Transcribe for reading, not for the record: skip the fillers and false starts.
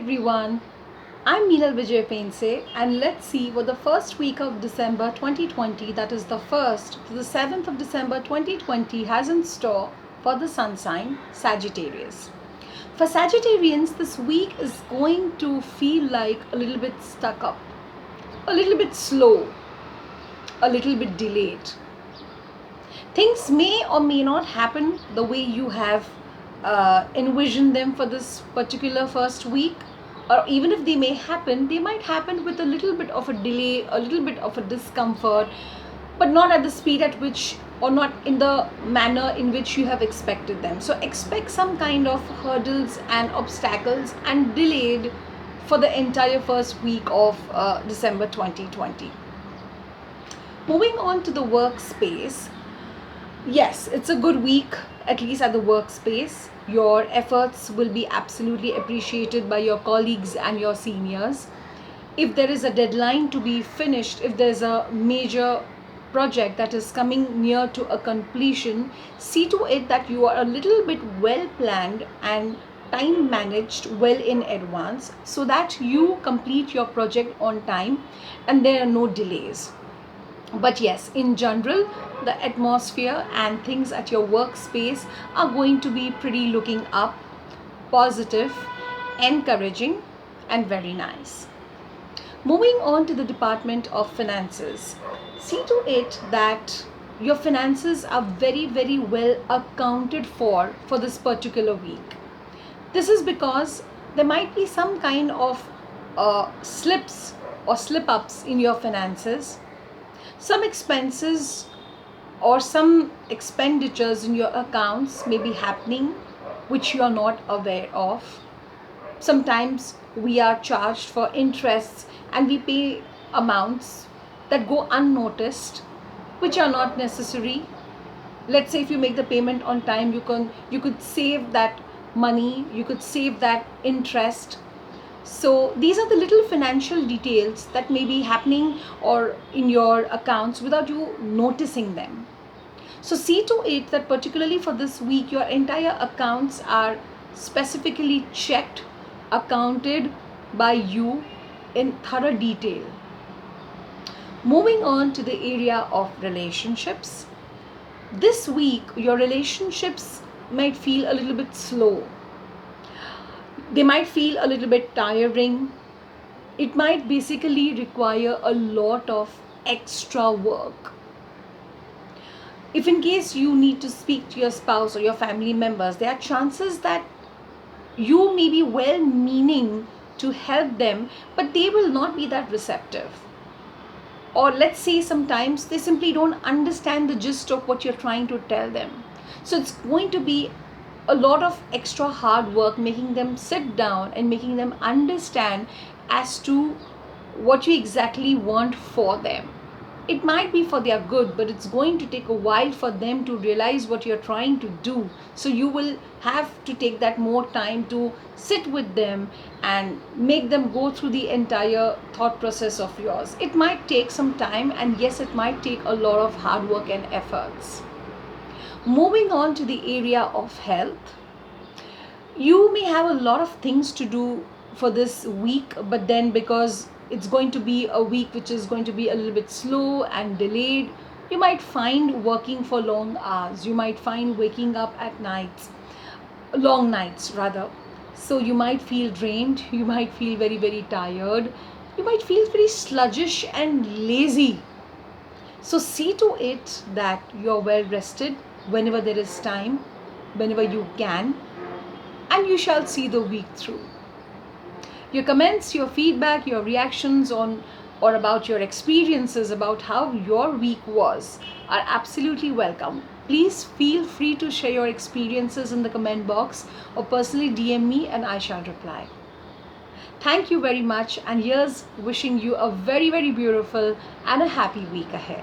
everyone, I'm Meelal Vijay Pense, and let's see what the first week of December 2020, that is the 1st to the 7th of December 2020, has in store for the sun sign Sagittarius. For Sagittarians, this week is going to feel like a little bit stuck up, a little bit slow, a little bit delayed. Things may or may not happen the way you have envisioned them for this particular first week, or even if they may happen, they might happen with a little bit of a delay, a little bit of a discomfort, but not at the speed at which, or not in the manner in which you have expected them. So expect some kind of hurdles and obstacles and delayed for the entire first week of December 2020. Moving on to the workspace, yes, it's a good week, at least at the workspace. Your efforts will be absolutely appreciated by your colleagues and your seniors. If there is a deadline to be finished, if there's a major project that is coming near to a completion, see to it that you are a little bit well planned and time managed well in advance so that you complete your project on time and there are no delays. But yes, in general, the atmosphere and things at your workspace are going to be pretty looking up, positive, encouraging, and very nice. Moving on to the Department of Finances, see to it that your finances are very, very well accounted for this particular week. This is because there might be some kind of slips or slip ups in your finances. Some expenses or some expenditures in your accounts may be happening which you are not aware of. Sometimes we are charged for interests and we pay amounts that go unnoticed, which are not necessary. Let's say if you make the payment on time, you could save that money, you could save that interest. So these are the little financial details that may be happening or in your accounts without you noticing them. So see to it that particularly for this week, your entire accounts are specifically checked, accounted by you in thorough detail. Moving on to the area of relationships. This week, your relationships might feel a little bit slow. They might feel a little bit tiring. It might basically require a lot of extra work. If in case you need to speak to your spouse or your family members, there are chances that you may be well meaning to help them, but they will not be that receptive. Or let's say sometimes they simply don't understand the gist of what you're trying to tell them. So it's going to be a lot of extra hard work making them sit down and making them understand as to what you exactly want for them. It might be for their good, but it's going to take a while for them to realize what you're trying to do. So you will have to take that more time to sit with them and make them go through the entire thought process of yours. It might take some time, and yes, it might take a lot of hard work and efforts. Moving on to the area of health, you may have a lot of things to do for this week, but then because it's going to be a week which is going to be a little bit slow and delayed, you might find working for long hours. You might find waking up at nights, long nights rather. So you might feel drained, you might feel very, very tired, you might feel very sluggish and lazy. So see to it that you're well rested whenever there is time, whenever you can, and you shall see the week through. Your comments, your feedback, your reactions on or about your experiences about how your week was are absolutely welcome. Please feel free to share your experiences in the comment box or personally DM me and I shall reply. Thank you very much, and here's wishing you a very, very beautiful and a happy week ahead.